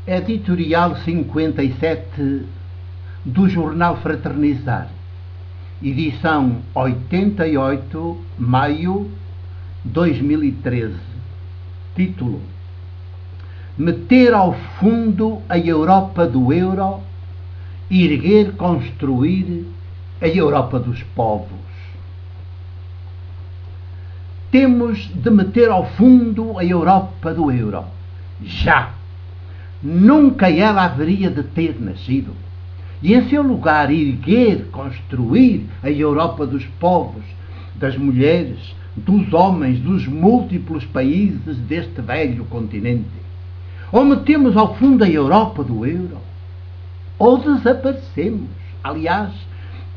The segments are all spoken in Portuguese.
Editorial 57 do Jornal Fraternizar, edição 88, maio 2013. Título: Meter ao fundo a Europa do euro, erguer, construir a Europa dos povos. Temos de meter ao fundo a Europa do euro. Já! Nunca ela haveria de ter nascido. E em seu lugar erguer, construir a Europa dos povos, das mulheres, dos homens, dos múltiplos países deste velho continente. Ou metemos ao fundo a Europa do euro, ou desaparecemos. Aliás,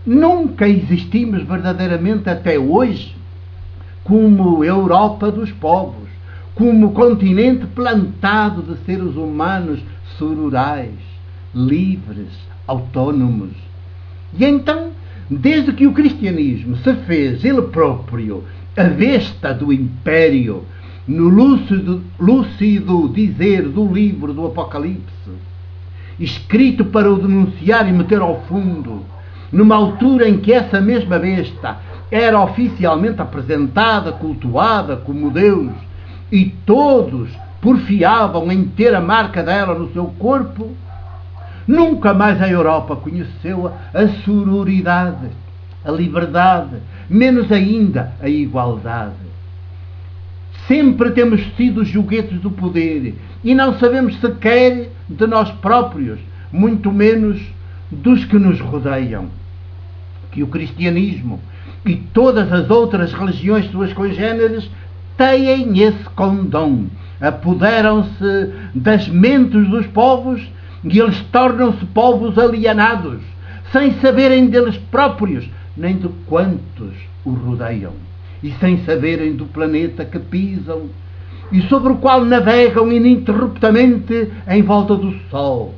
nunca existimos verdadeiramente até hoje como Europa dos povos, como continente plantado de seres humanos sororais, livres, autónomos. E então, desde que o cristianismo se fez ele próprio a besta do império, no lúcido dizer do livro do Apocalipse, escrito para o denunciar e meter ao fundo, numa altura em que essa mesma besta era oficialmente apresentada, cultuada como Deus, e todos porfiavam em ter a marca dela no seu corpo, nunca mais a Europa conheceu a sororidade, a liberdade, menos ainda a igualdade. Sempre temos sido joguetes do poder e não sabemos sequer de nós próprios, muito menos dos que nos rodeiam. Que o cristianismo e todas as outras religiões suas congêneres têm esse condom, apoderam-se das mentes dos povos e eles tornam-se povos alienados, sem saberem deles próprios, nem de quantos o rodeiam, e sem saberem do planeta que pisam e sobre o qual navegam ininterruptamente em volta do Sol.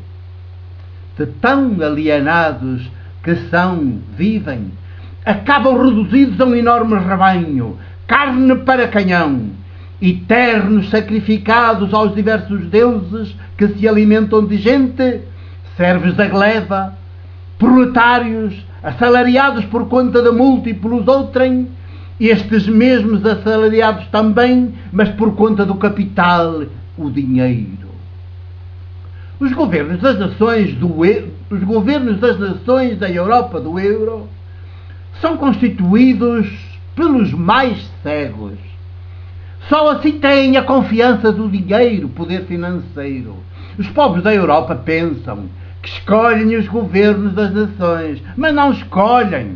De tão alienados que vivem, acabam reduzidos a um enorme rebanho, carne para canhão, eternos sacrificados aos diversos deuses que se alimentam de gente, servos da gleba, proletários, assalariados por conta de múltiplos outrem, estes mesmos assalariados também, mas por conta do capital, o dinheiro. Os governos das nações da Europa do euro são constituídos pelos mais cegos. Só assim têm a confiança do dinheiro, poder financeiro. Os povos da Europa pensam que escolhem os governos das nações, mas não escolhem.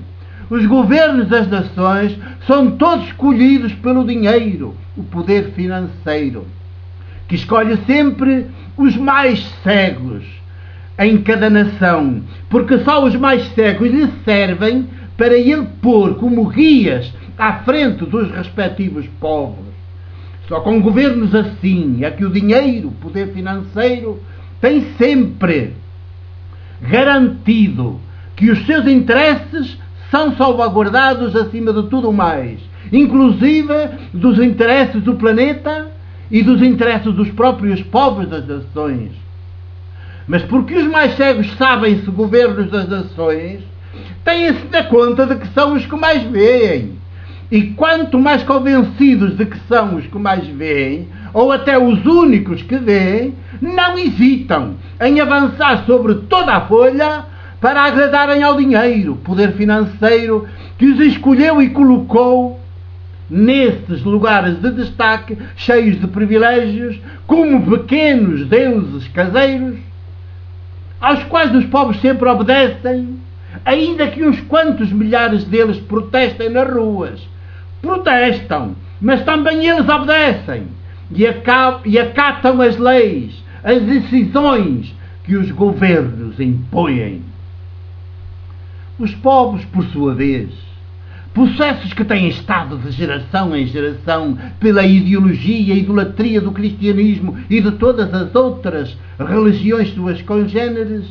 Os governos das nações são todos escolhidos pelo dinheiro, o poder financeiro, que escolhe sempre os mais cegos em cada nação, porque só os mais cegos lhe servem para ele pôr como guias à frente dos respectivos povos. Só com governos assim é que o dinheiro, o poder financeiro, tem sempre garantido que os seus interesses são salvaguardados acima de tudo mais, inclusive dos interesses do planeta e dos interesses dos próprios povos das nações. Mas porque os mais cegos sabem-se governos das nações, têm-se da conta de que são os que mais veem. E quanto mais convencidos de que são os que mais veem, ou até os únicos que veem, não hesitam em avançar sobre toda a folha para agradarem ao dinheiro, poder financeiro que os escolheu e colocou nesses lugares de destaque, cheios de privilégios, como pequenos deuses caseiros, aos quais os povos sempre obedecem, ainda que uns quantos milhares deles protestem nas ruas. Protestam, mas também eles obedecem e acatam as leis, as decisões que os governos impõem. Os povos, por sua vez, possessos que têm estado de geração em geração pela ideologia e idolatria do cristianismo e de todas as outras religiões suas congêneres,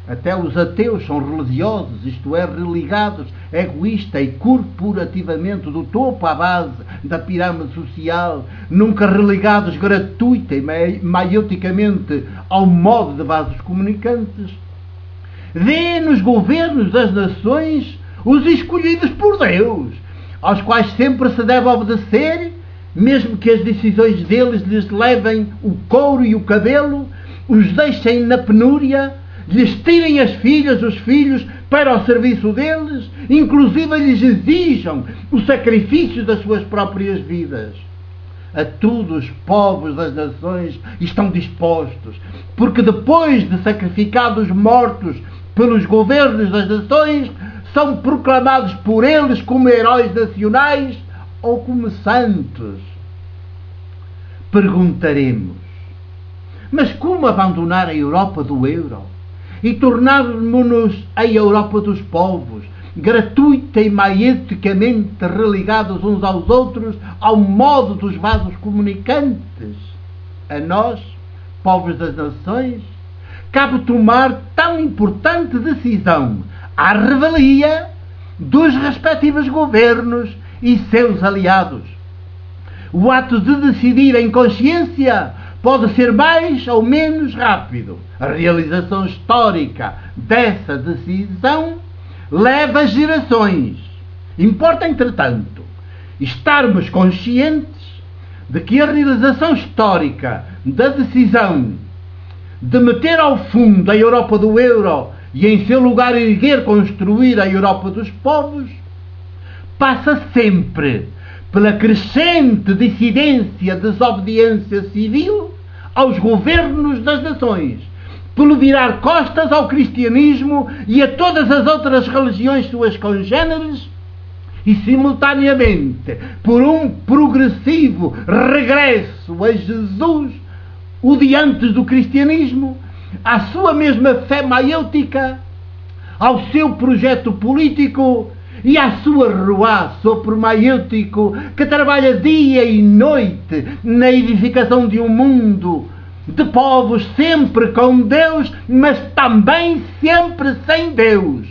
Até os ateus são religiosos, isto é, religados egoísta e corporativamente do topo à base da pirâmide social, nunca religados gratuita e maioticamente ao modo de vasos comunicantes. Vê nos governos das nações os escolhidos por Deus, aos quais sempre se deve obedecer, mesmo que as decisões deles lhes levem o couro e o cabelo, os deixem na penúria, lhes tirem as filhas, os filhos, para o serviço deles, inclusive lhes exijam o sacrifício das suas próprias vidas. A tudo os povos das nações estão dispostos, porque depois de sacrificados mortos pelos governos das nações, são proclamados por eles como heróis nacionais ou como santos. Perguntaremos, mas como abandonar a Europa do euro e tornarmos-nos a Europa dos povos, gratuita e maeticamente religados uns aos outros ao modo dos vasos comunicantes? A nós, povos das nações, cabe tomar tão importante decisão à revelia dos respectivos governos e seus aliados. O ato de decidir em consciência pode ser mais ou menos rápido. A realização histórica dessa decisão leva gerações. Importa, entretanto, estarmos conscientes de que a realização histórica da decisão de meter ao fundo a Europa do euro e em seu lugar erguer, construir a Europa dos povos, passa sempre pela crescente dissidência, desobediência civil aos governos das nações, pelo virar costas ao cristianismo e a todas as outras religiões suas congêneres, e simultaneamente por um progressivo regresso a Jesus, o de antes do cristianismo, à sua mesma fé maiêutica, ao seu projeto político e à sua ruá sopro maiêutico que trabalha dia e noite na edificação de um mundo de povos sempre com Deus, mas também sempre sem Deus.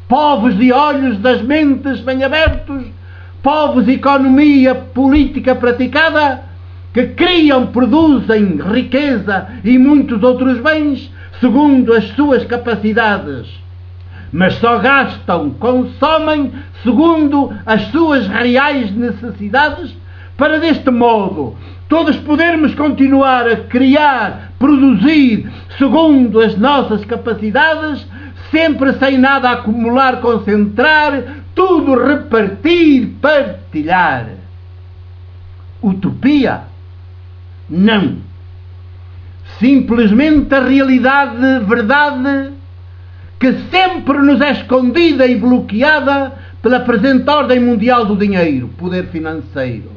Povos de olhos das mentes bem abertos, povos de economia política praticada, que criam, produzem riqueza e muitos outros bens segundo as suas capacidades, mas só gastam, consomem segundo as suas reais necessidades, para deste modo todos podermos continuar a criar, produzir segundo as nossas capacidades, sempre sem nada acumular, concentrar, tudo repartir, partilhar. Utopia? Não. Simplesmente a realidade, verdade, que sempre nos é escondida e bloqueada pela presente ordem mundial do dinheiro, poder financeiro,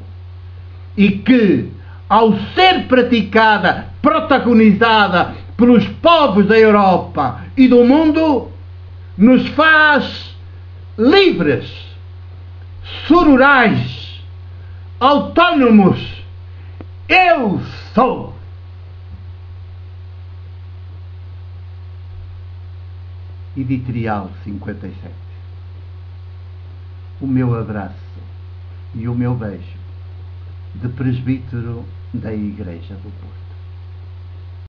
e que, ao ser praticada, protagonizada pelos povos da Europa e do mundo, nos faz livres, sonorais, autónomos. Eu sou. Editorial 57. O meu abraço e o meu beijo de presbítero da Igreja do Porto.